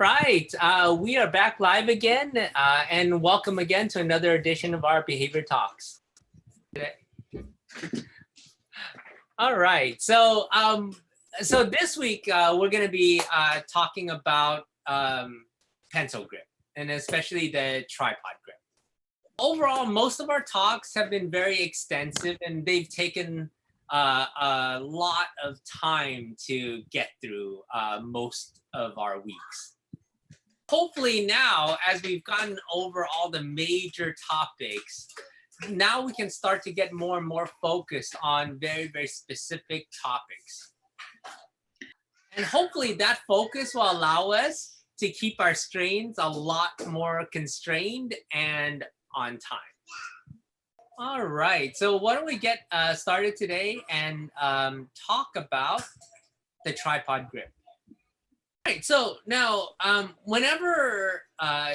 right, we are back live again, and welcome again to another edition of our Behavior Talks. All right, so this week we're going to be talking about pencil grip, and especially the tripod grip. Overall, most of our talks have been very extensive, and they've taken a lot of time to get through most of our weeks. Hopefully now, as we've gotten over all the major topics, now we can start to get more and more focused on very, very specific topics. And hopefully that focus will allow us to keep our strains a lot more constrained and on time. All right, so why don't we get started today and talk about the tripod grip. All right, so now whenever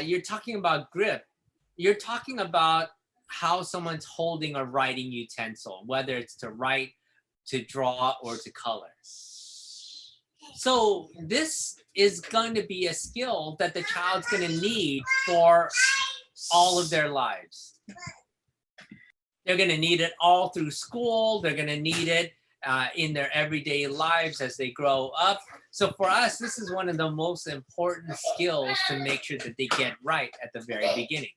you're talking about grip, you're talking about how someone's holding a writing utensil, whether it's to write, to draw, or to color. So this is going to be a skill that the child's going to need for all of their lives. They're going to need it all through school. They're going to need it in their everyday lives as they grow up. So for us, this is one of the most important skills to make sure that they get right at the very beginning.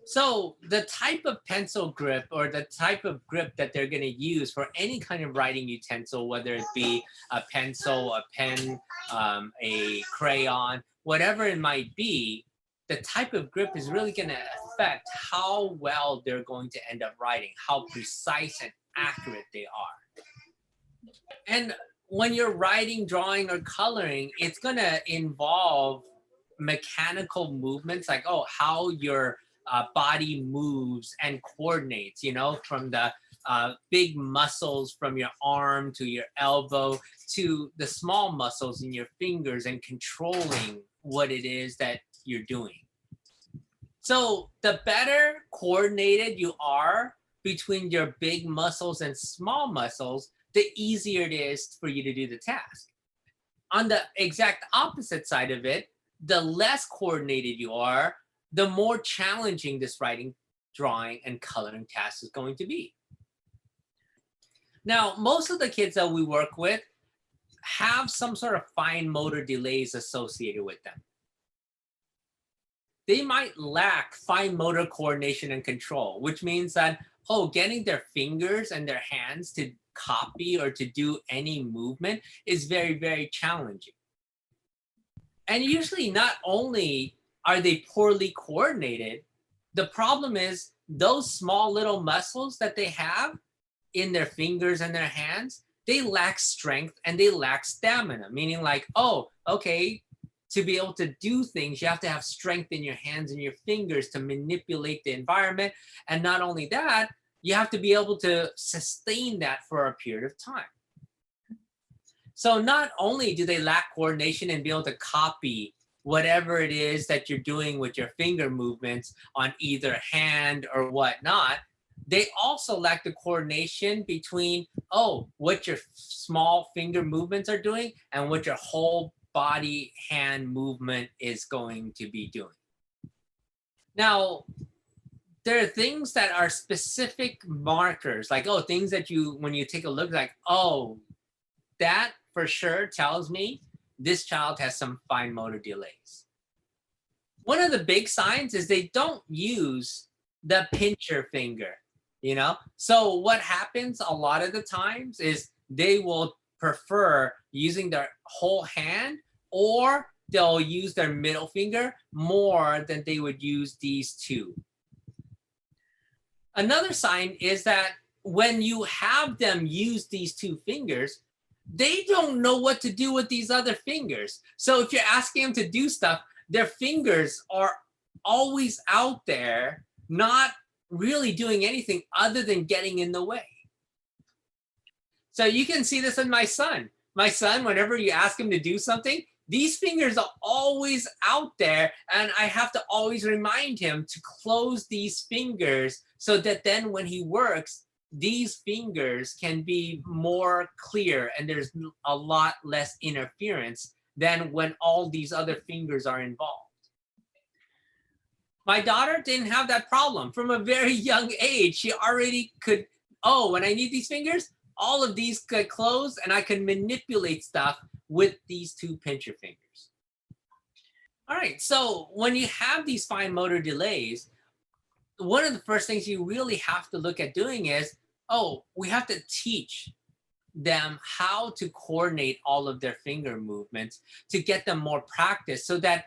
So the type of pencil grip or the type of grip that they're going to use for any kind of writing utensil, whether it be a pencil, a pen, a crayon, whatever it might be, the type of grip is really going to affect how well they're going to end up writing, how precise and accurate they are. And when you're writing, drawing, or coloring, it's going to involve mechanical movements, like how your body moves and coordinates, from the big muscles from your arm to your elbow to the small muscles in your fingers and controlling what it is that you're doing. So the better coordinated you are between your big muscles and small muscles, the easier it is for you to do the task. On the exact opposite side of it, the less coordinated you are, the more challenging this writing, drawing, and coloring task is going to be. Now, most of the kids that we work with have some sort of fine motor delays associated with them. They might lack fine motor coordination and control, which means that, getting their fingers and their hands to copy or to do any movement is very, very challenging. And usually not only are they poorly coordinated, the problem is those small little muscles that they have in their fingers and their hands, they lack strength and they lack stamina, meaning like, to be able to do things, you have to have strength in your hands and your fingers to manipulate the environment. And not only that, you have to be able to sustain that for a period of time. So not only do they lack coordination and be able to copy whatever it is that you're doing with your finger movements on either hand or whatnot, they also lack the coordination between, what your small finger movements are doing and what your whole body hand movement is going to be doing. Now, there are things that are specific markers, like, things that when you take a look, like, that for sure tells me this child has some fine motor delays. One of the big signs is they don't use the pincher finger, So what happens a lot of the times is they will prefer using their whole hand, or they'll use their middle finger more than they would use these two. Another sign is that when you have them use these two fingers, they don't know what to do with these other fingers. So if you're asking them to do stuff, their fingers are always out there, not really doing anything other than getting in the way. So you can see this in my son. My son, whenever you ask him to do something, these fingers are always out there, and I have to always remind him to close these fingers so that then when he works, these fingers can be more clear and there's a lot less interference than when all these other fingers are involved. My daughter didn't have that problem. From a very young age, she already could, oh, when I need these fingers, all of these could close and I can manipulate stuff with these two pincher fingers. All right, so when you have these fine motor delays, one of the first things you really have to look at doing is, oh, we have to teach them how to coordinate all of their finger movements to get them more practice so that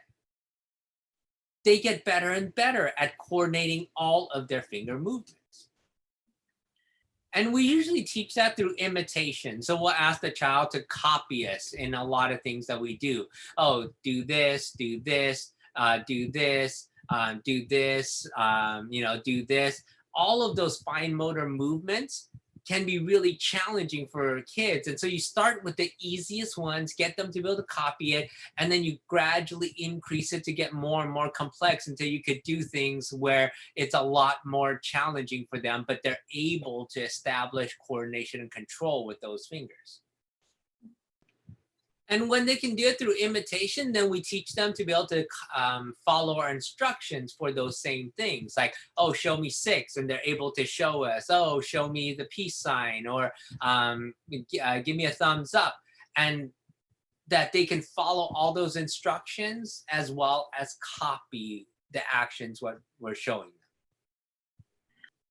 they get better and better at coordinating all of their finger movements. And we usually teach that through imitation. So we'll ask the child to copy us in a lot of things that we do. Oh, do this, do this, do this, do this, do this. All of those fine motor movements can be really challenging for kids. And so you start with the easiest ones, get them to be able to copy it, and then you gradually increase it to get more and more complex until you could do things where it's a lot more challenging for them, but they're able to establish coordination and control with those fingers. And when they can do it through imitation, then we teach them to be able to follow our instructions for those same things. Like, oh, show me 6, and they're able to show us. Oh, show me the peace sign, or give me a thumbs up. And that they can follow all those instructions as well as copy the actions what we're showing them.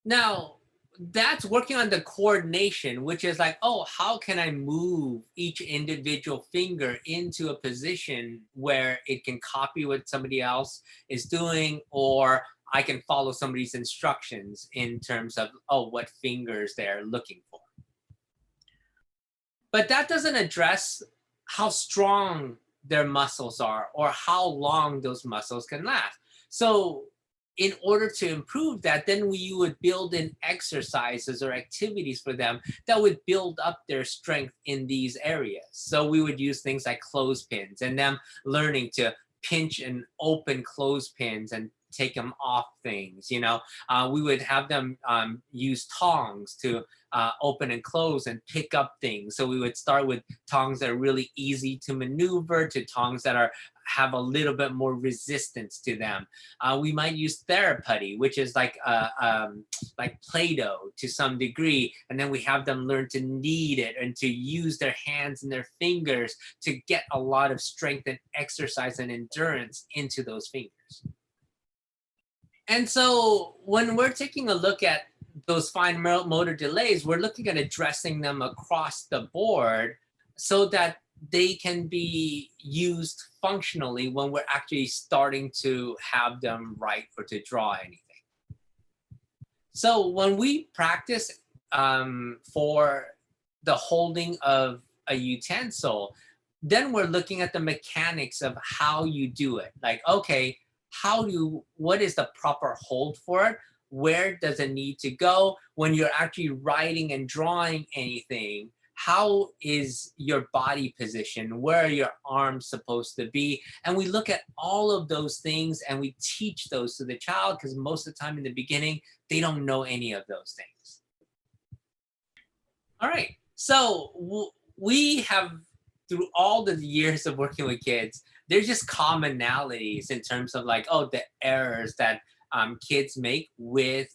Now, that's working on the coordination, which is like, oh, how can I move each individual finger into a position where it can copy what somebody else is doing, or I can follow somebody's instructions in terms of, oh, what fingers they're looking for. But that doesn't address how strong their muscles are or how long those muscles can last. So in order to improve that, then we would build in exercises or activities for them that would build up their strength in these areas. So we would use things like clothespins and them learning to pinch and open clothespins and take them off things. We would have them use tongs to open and close and pick up things. So we would start with tongs that are really easy to maneuver to tongs that have a little bit more resistance to them. We might use theraputty, which is like Play-Doh to some degree, and then we have them learn to knead it and to use their hands and their fingers to get a lot of strength and exercise and endurance into those fingers. And so when we're taking a look at those fine motor delays, we're looking at addressing them across the board so that they can be used functionally when we're actually starting to have them write or to draw anything. So when we practice for the holding of a utensil, then we're looking at the mechanics of how you do it. Like, okay, what is the proper hold for it? Where does it need to go? When you're actually writing and drawing anything, how is your body position? Where are your arms supposed to be? And we look at all of those things and we teach those to the child, because most of the time in the beginning, they don't know any of those things. All right, so we have, through all the years of working with kids, there's just commonalities in terms of like, oh, the errors that kids make with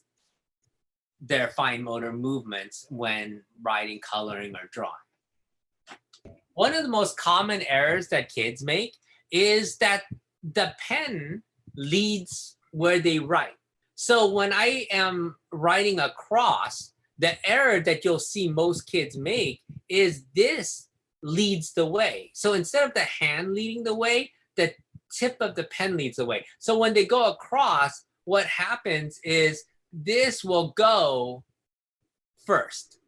their fine motor movements when writing, coloring, or drawing. One of the most common errors that kids make is that the pen leads where they write. So when I am writing across, the error that you'll see most kids make is this leads the way. So instead of the hand leading the way, the tip of the pen leads the way. So when they go across, what happens is this will go first,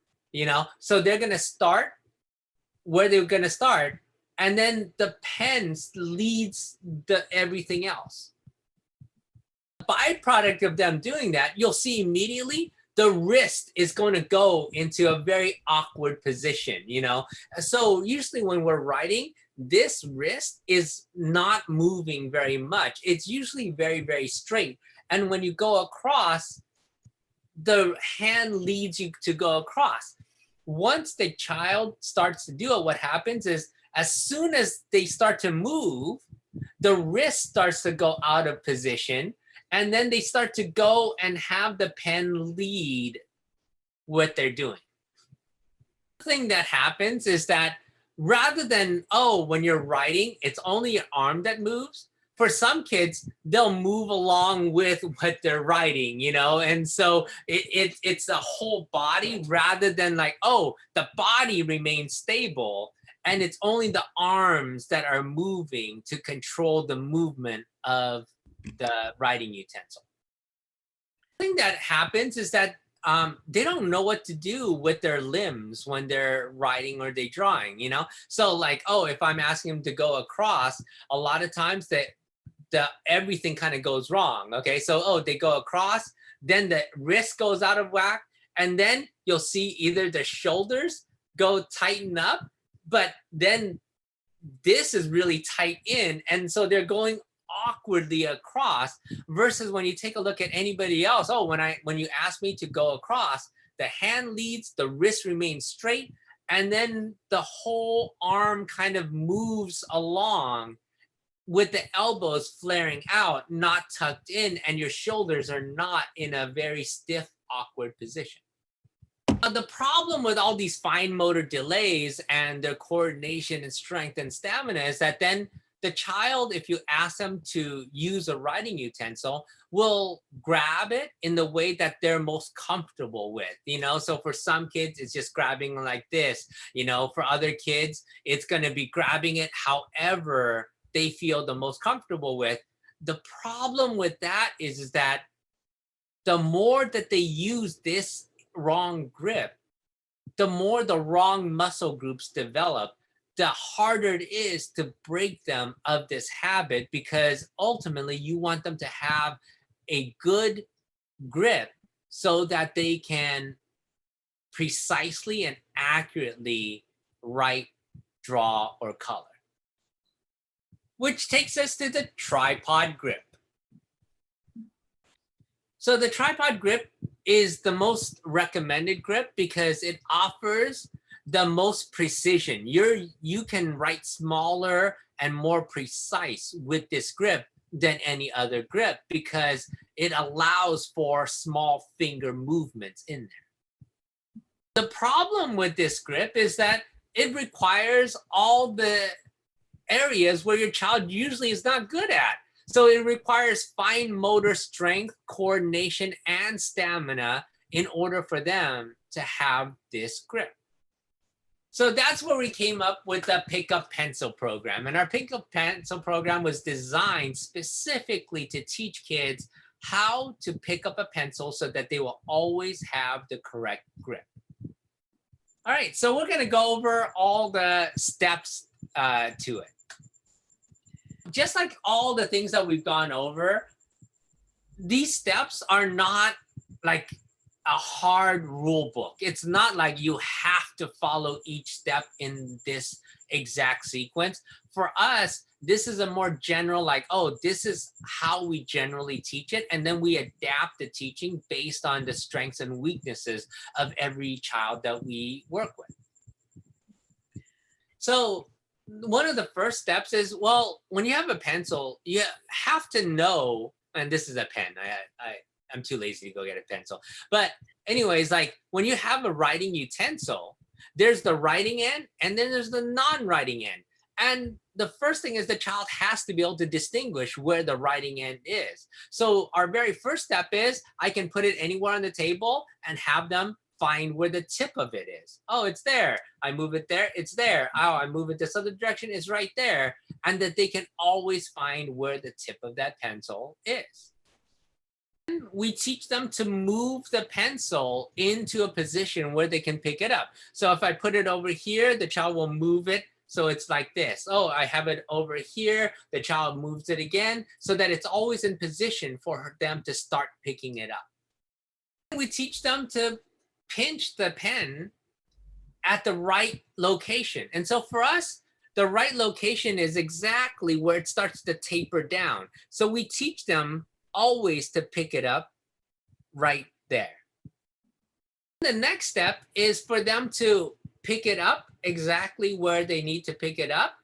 So they're going to start where they're going to start, and then the pen leads everything else. The byproduct of them doing that, you'll see immediately the wrist is going to go into a very awkward position, So usually when we're writing, this wrist is not moving very much. It's usually very, very straight. And when you go across, the hand leads you to go across. Once the child starts to do it, what happens is as soon as they start to move, the wrist starts to go out of position, and then they start to go and have the pen lead what they're doing. The thing that happens is that rather than, oh, when you're writing, it's only your arm that moves, for some kids, they'll move along with what they're writing, you know? And so it's the whole body rather than like, oh, the body remains stable and it's only the arms that are moving to control the movement of the writing utensil. The thing that happens is that they don't know what to do with their limbs when they're writing or they're drawing, you know? So like, oh, if I'm asking them to go across, a lot of times everything kind of goes wrong, okay? So, oh, they go across, then the wrist goes out of whack, and then you'll see either the shoulders go tighten up, but then this is really tight in, and so they're going awkwardly across, versus when you take a look at anybody else, oh, when you ask me to go across, the hand leads, the wrist remains straight, and then the whole arm kind of moves along with the elbows flaring out, not tucked in, and your shoulders are not in a very stiff, awkward position. Now, the problem with all these fine motor delays and their coordination and strength and stamina is that then the child, if you ask them to use a writing utensil, will grab it in the way that they're most comfortable with, you know? So for some kids, it's just grabbing like this, you know? For other kids, it's gonna be grabbing it however they feel the most comfortable with. The problem with that is that the more that they use this wrong grip, the more the wrong muscle groups develop, the harder it is to break them of this habit, because ultimately you want them to have a good grip so that they can precisely and accurately write, draw, or color. Which takes us to the tripod grip. So the tripod grip is the most recommended grip because it offers the most precision. You can write smaller and more precise with this grip than any other grip because it allows for small finger movements in there. The problem with this grip is that it requires all the areas where your child usually is not good at. So it requires fine motor strength, coordination, and stamina in order for them to have this grip. So that's where we came up with the Pick Up Pencil program. And our Pick Up Pencil program was designed specifically to teach kids how to pick up a pencil so that they will always have the correct grip. All right, so we're going to go over all the steps to it. Just like all the things that we've gone over, these steps are not like a hard rule book. It's not like you have to follow each step in this exact sequence. For us, this is a more general, like, oh, this is how we generally teach it. And then we adapt the teaching based on the strengths and weaknesses of every child that we work with. So one of the first steps is, well, when you have a pencil, you have to know, and this is a pen. I'm too lazy to go get a pencil. But anyways, like when you have a writing utensil, there's the writing end and then there's the non-writing end. And the first thing is the child has to be able to distinguish where the writing end is. So our very first step is I can put it anywhere on the table and have them find where the tip of it is. Oh, it's there. I move it there, it's there. Oh, I move it this other direction, it's right there. And that they can always find where the tip of that pencil is. And we teach them to move the pencil into a position where they can pick it up. So if I put it over here, the child will move it. So it's like this. Oh, I have it over here. The child moves it again so that it's always in position for them to start picking it up. We teach them to pinch the pen at the right location. And so for us, the right location is exactly where it starts to taper down. So we teach them always to pick it up right there. The next step is for them to pick it up exactly where they need to pick it up.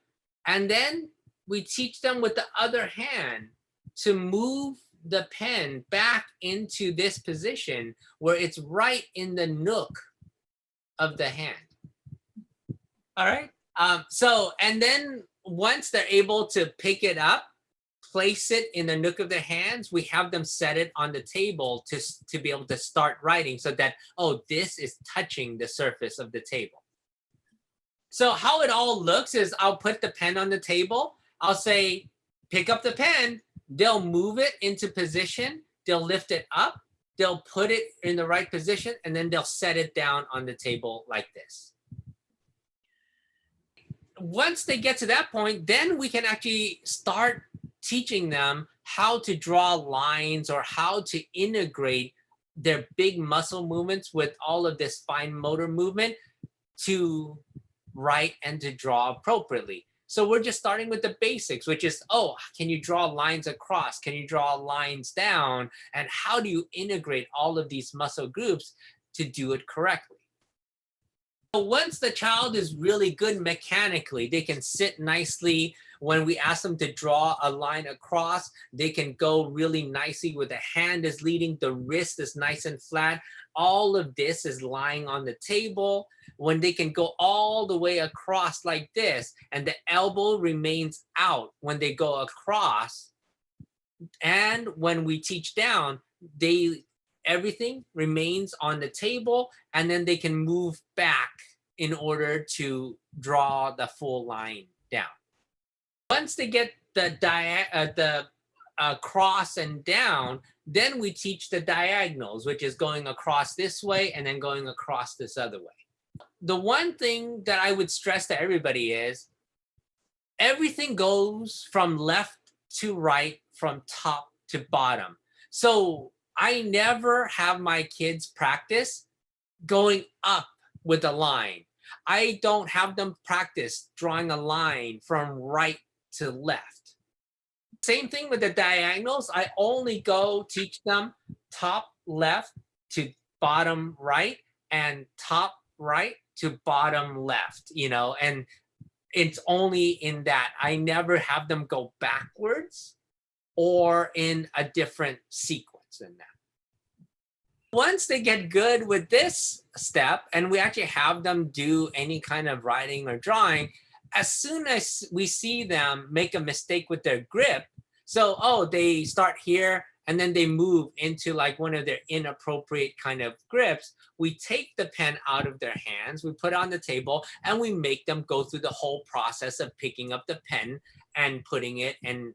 And then we teach them with the other hand to move the pen back into this position where it's right in the nook of the hand. All right. And then once they're able to pick it up, place it in the nook of their hands, we have them set it on the table to be able to start writing so that, oh, this is touching the surface of the table. So how it all looks is I'll put the pen on the table. I'll say, pick up the pen. They'll move it into position. They'll lift it up. They'll put it in the right position, and then they'll set it down on the table like this. Once they get to that point, then we can actually start teaching them how to draw lines or how to integrate their big muscle movements with all of this fine motor movement to write and to draw appropriately. So we're just starting with the basics, which is, oh, can you draw lines across? Can you draw lines down? And how do you integrate all of these muscle groups to do it correctly? So once the child is really good mechanically, they can sit nicely. When we ask them to draw a line across, they can go really nicely where the hand is leading, the wrist is nice and flat. All of this is lying on the table. When they can go all the way across like this, and the elbow remains out when they go across. And when we teach down, everything remains on the table, and then they can move back in order to draw the full line down. Once they get the cross and down, then we teach the diagonals, which is going across this way and then going across this other way. The one thing that I would stress to everybody is everything goes from left to right, from top to bottom. So I never have my kids practice going up with a line. I don't have them practice drawing a line from right to left. Same thing with the diagonals. I only go teach them top left to bottom right and top right to bottom left, and it's only in that. I never have them go backwards or in a different sequence than that. Once they get good with this step and we actually have them do any kind of writing or drawing, as soon as we see them make a mistake with their grip, so, they start here and then they move into like one of their inappropriate kind of grips, we take the pen out of their hands, we put it on the table, and we make them go through the whole process of picking up the pen and putting it and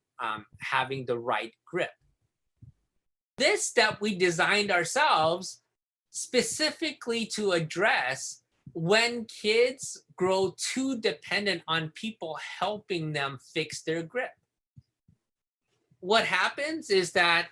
having the right grip. This step we designed ourselves specifically to address when kids grow too dependent on people helping them fix their grip. What happens is that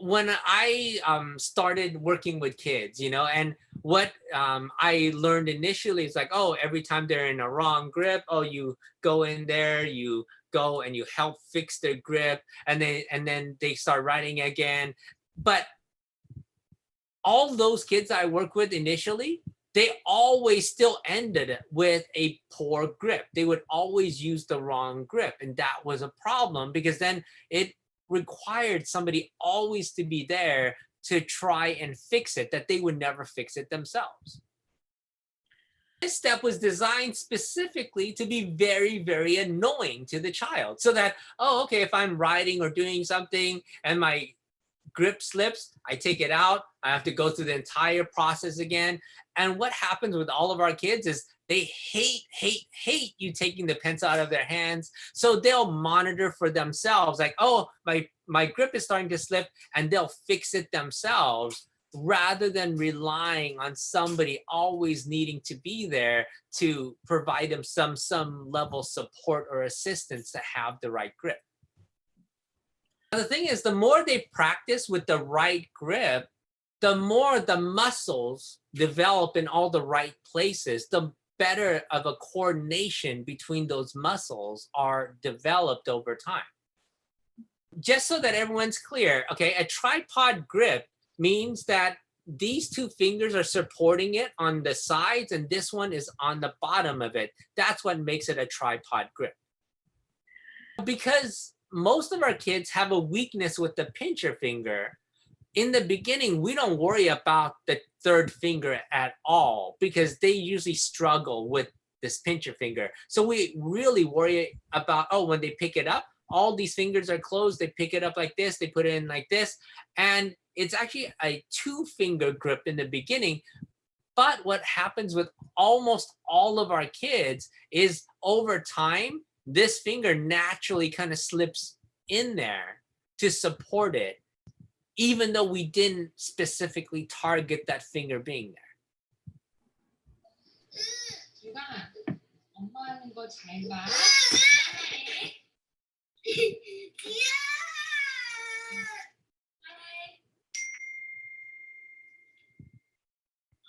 when I started working with kids, and what I learned initially is like, every time they're in a wrong grip, you go in there, you go and you help fix their grip, and then they start writing again. But all those kids I work with initially, they always still ended with a poor grip. They would always use the wrong grip. And that was a problem because then it required somebody always to be there to try and fix it, that they would never fix it themselves. This step was designed specifically to be very, very annoying to the child. So that, if I'm writing or doing something and my grip slips, I take it out, I have to go through the entire process again. And what happens with all of our kids is they hate you taking the pencil out of their hands. So they'll monitor for themselves, like, my grip is starting to slip, and they'll fix it themselves rather than relying on somebody always needing to be there to provide them some level of support or assistance to have the right grip. The thing is, the more they practice with the right grip, the more the muscles develop in all the right places, the better of a coordination between those muscles are developed over time. Just so that everyone's clear, a tripod grip means that these two fingers are supporting it on the sides and this one is on the bottom of it. That's what makes it a tripod grip. Because most of our kids have a weakness with the pincher finger, in the beginning, we don't worry about the third finger at all because they usually struggle with this pincher finger. So we really worry about, oh, when they pick it up, all these fingers are closed, they pick it up like this, they put it in like this, and it's actually a two-finger grip in the beginning. But what happens with almost all of our kids is over time, this finger naturally kind of slips in there to support it, even though we didn't specifically target that finger being there. 유가 엄마 하는 거 잘 봐.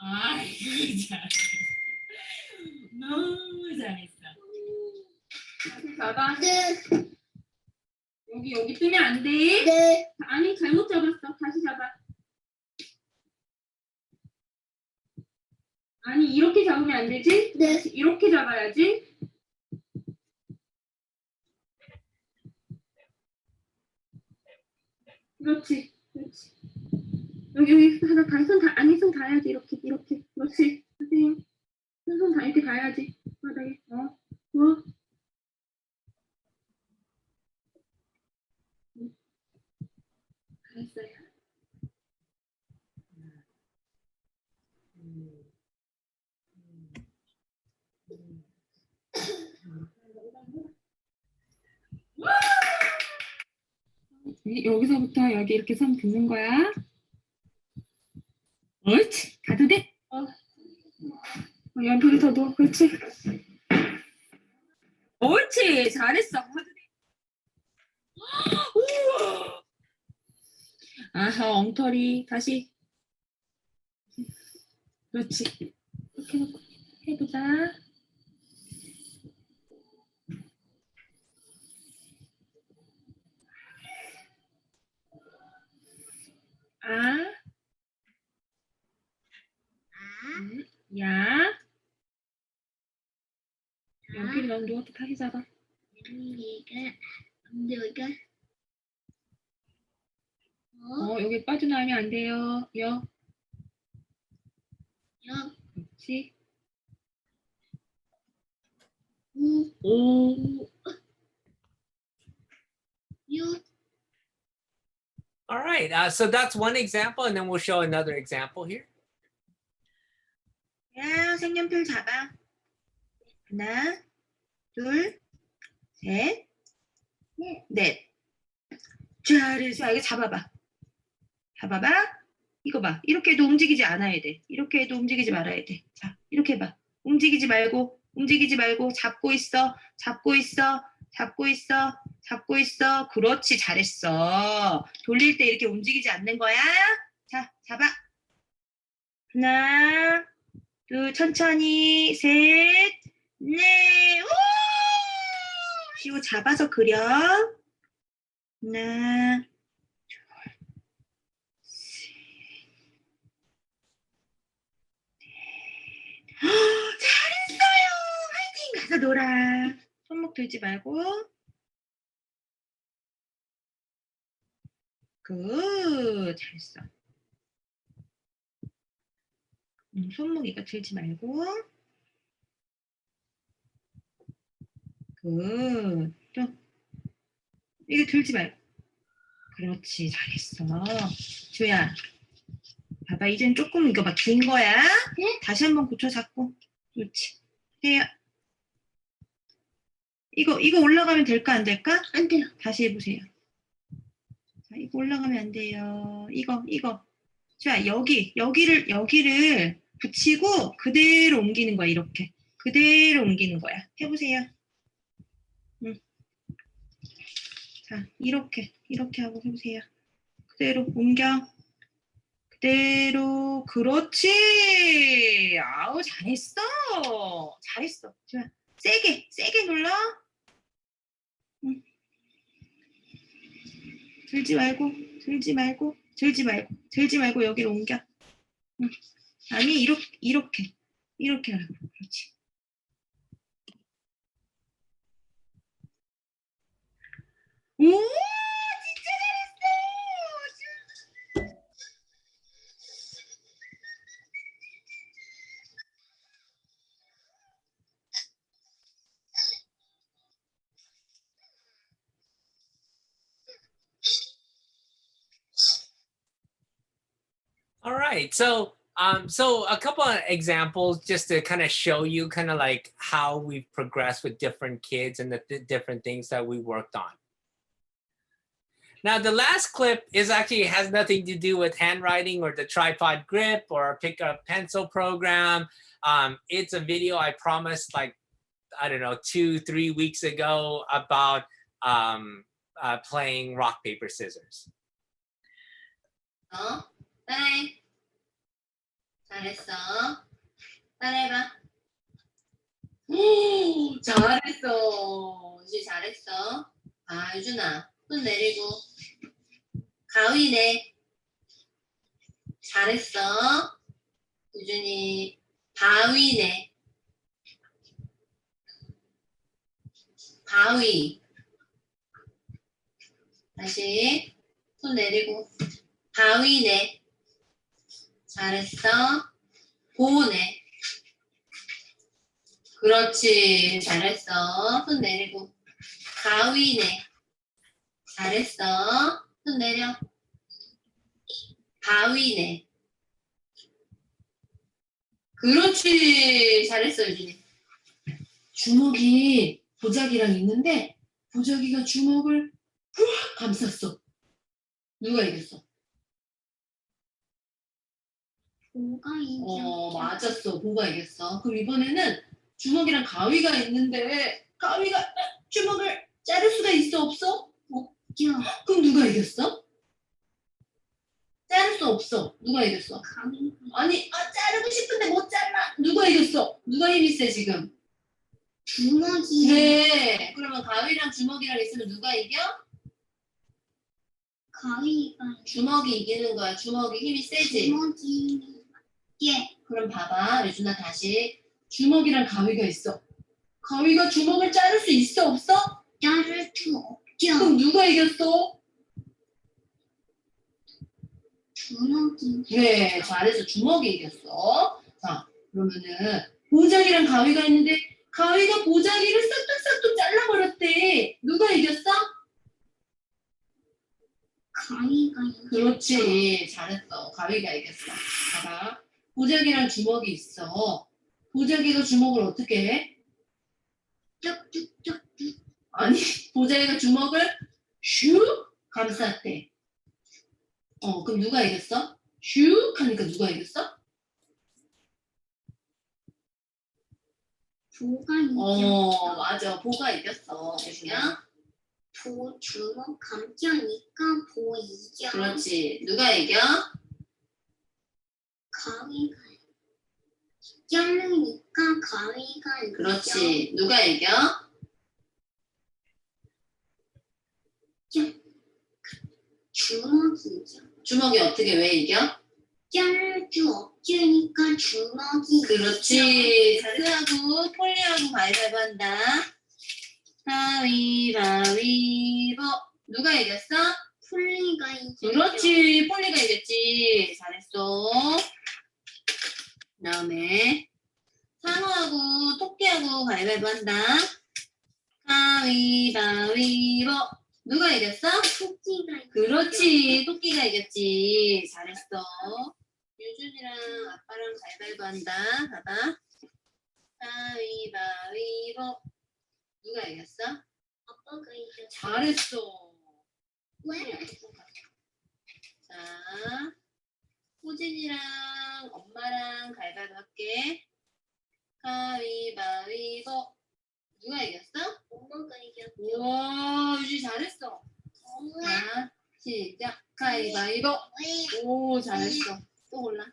아이고 잘했어. 너무 잘했어. 다시 잡아. 네. 여기 뜨면 안 돼. 네. 아니 잘못 잡았어. 다시 잡아. 아니 이렇게 잡으면 안 되지? 네. 이렇게 잡아야지. 그렇지. 그렇지. 여기 하나 손 다 아니 손 닿아야지. 이렇게 그렇지. 선생님 손 다 이렇게 닿아야지. 바닥에. 좋아. 잘했어요. 여기서부터 여기 이렇게 손 긋는 거야. 옳지. 가도 돼? 연필을 더 넣어. 그렇지. 옳지. 잘했어. 가도 돼. 우와. 아하, 엉터리. 다시. 그렇지. 이렇게 놓고 해보자. 야. 연필이 너무 누웠다. 다시 잡아. 여기가 여기 빠져나오면 안 돼요. 그렇지. 오. All right, so that's one example, and then we'll show another example here. 야, 색연필 잡아. 하나, 둘, 셋, 넷. 잘했어. 이거 잡아봐. 이거 봐. 이렇게 해도 움직이지 않아야 돼. 이렇게 해도 움직이지 말아야 돼. 자, 이렇게 해봐. 움직이지 말고. 잡고 있어. 그렇지. 잘했어. 돌릴 때 이렇게 움직이지 않는 거야. 자, 잡아. 하나, 둘, 천천히. 셋, 넷. 우! 쉬고 잡아서 그려. 하나, 둘, 셋, 넷. 잘했어요. 화이팅! 가서 놀아. 손목 들지 말고. 굿. 잘했어. 손목 이거 들지 말고. 굿. 또 이거 들지 말고. 그렇지. 잘했어. 주야. 봐봐. 이젠 조금 이거 막 긴 거야. 네? 다시 한번 고쳐 잡고. 그렇지. 해요. 이거 올라가면 될까 안 될까? 안 돼요. 다시 해보세요. 자, 이거 올라가면 안 돼요. 이거. 자, 여기를 붙이고 그대로 옮기는 거야. 이렇게. 그대로 옮기는 거야. 해보세요. 자, 이렇게 하고 해보세요. 그대로 옮겨. 그대로. 그렇지. 아우, 잘했어. 좋아. 세게 눌러. 들지 말고 여기로 옮겨. 아니 이렇게 하라고. 그렇지. 오, 진짜 잘했어. All right. So a couple of examples just to kind of show you kind of like how we've progressed with different kids and the different things that we worked on. Now, the last clip is actually has nothing to do with handwriting or the tripod grip or pick up pencil program. It's a video I promised like, I don't know, 2-3 weeks ago about playing rock, paper, scissors. 따라해. 잘했어. 따라해봐. 오, 잘했어. 유준이 잘했어. 아, 유준아, 손 내리고. 가위네. 잘했어. 유준이, 바위네. 바위. 다시, 손 내리고. 바위네. 잘했어. 보네. 그렇지. 잘했어. 손 내리고. 가위네. 잘했어. 손 내려. 바위네. 그렇지. 잘했어, 유진이. 주먹이 보자기랑 있는데 보자기가 주먹을 후악 감쌌어. 누가 이겼어? 뭐가 이겨? 맞았어. 보가 이겼어. 그럼 이번에는 주먹이랑 가위가 있는데 가위가 주먹을 자를 수가 있어 없어? 없죠. 그럼 누가 이겼어? 자를 수 없어. 누가 이겼어? 가위. 아니, 자르고 싶은데 못 잘라. 누가 이겼어? 누가 힘이 세 지금? 주먹이. 네. 그러면 가위랑 주먹이랑 있으면 누가 이겨? 가위가. 주먹이 이기는 거야. 주먹이 힘이 세지? 주먹이. 예. 그럼 봐봐. 유준아 다시. 주먹이랑 가위가 있어. 가위가 주먹을 자를 수 있어 없어? 자를 수 없죠. 그럼 누가 이겼어? 주먹이. 네, 잘해서 주먹이 이겼어. 자, 그러면은 보자기랑 가위가 있는데 가위가 보자기를 싹둑싹둑 잘라버렸대. 누가 이겼어? 가위가 이겨. 그렇지, 잘했어. 가위가 이겼어. 봐봐, 보자기랑 주먹이 있어. 보자기가 주먹을 어떻게 해? 쪽쪽쪽쪽. 아니, 보자기가 주먹을 슉 감쌌대. 그럼 누가 이겼어? 슉 하니까 누가 이겼어? 보가 이겨. 맞아. 보가 이겼어. 그냥 보 주먹 감기하니까 보 이겨. 그렇지. 누가 이겨? 가위가 자르니까 가위가 이겨. 그렇지. 누가 이겨? 주먹이 이겨. 주먹이 어떻게 왜 이겨? 자를 수 없으니까 주먹이. 그렇지. 잘하고 폴리하고 가위바위보 한다. 가위바위보. 누가 이겼어? 폴리가 이겨. 그렇지. 폴리가 이겼지. 잘했어. 그다음에 상어하고 토끼하고 가위바위보 한다. 가위바위보. 누가 이겼어? 토끼가 이겨. 그렇지. 토끼가 이겼지. 잘했어. 유준이랑 아빠랑 가위바위보 한다. 봐봐. 가위바위보. 누가 이겼어? 아빠가 이겨. 잘했어. 왜? 자, 호진이랑 엄마랑 가위바위보 할게. 가위바위보. 누가 이겼어? 엄마가 이겼어. 우와, 유진 잘했어. 자, 시작. 가위바위보. 오, 잘했어. 또 골라.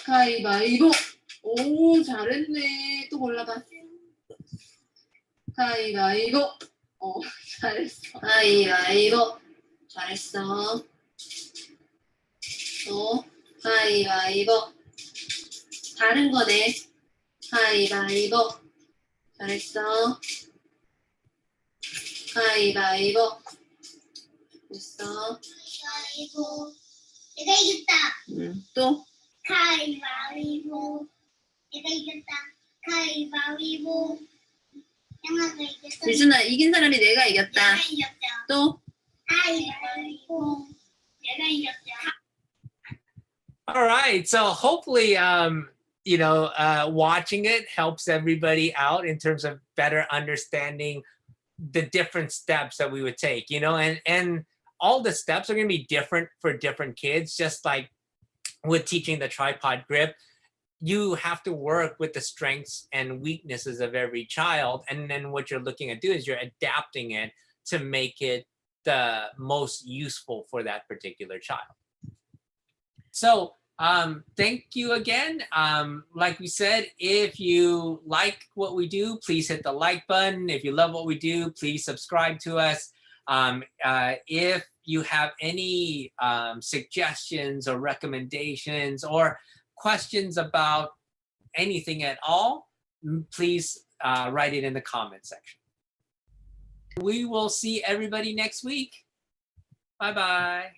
가위바위보. 오, 잘했네. 또 골라봐. 가위바위보. 잘했어. 가위바위보. 잘했어. 또 가위바위보. 다른 거네. 가위바위보. 잘했어. 가위바위보. 됐어. 가위바위보. 내가 이겼다. 또 가위바위보. 내가 이겼다. 가위바위보. 영아가 이겼어. 유준아, 이긴 사람이 내가 이겼다. 내가 이겼다. 또 가위바위보. 내가 이겼다. All right. So hopefully, watching it helps everybody out in terms of better understanding the different steps that we would take, and all the steps are going to be different for different kids. Just like with teaching the tripod grip, you have to work with the strengths and weaknesses of every child. And then what you're looking at do is you're adapting it to make it the most useful for that particular child. So thank you again. Like we said, if you like what we do, please hit the like button. If you love what we do, please subscribe to us. If you have any suggestions or recommendations or questions about anything at all, please write it in the comment section. We will see everybody next week. Bye-bye.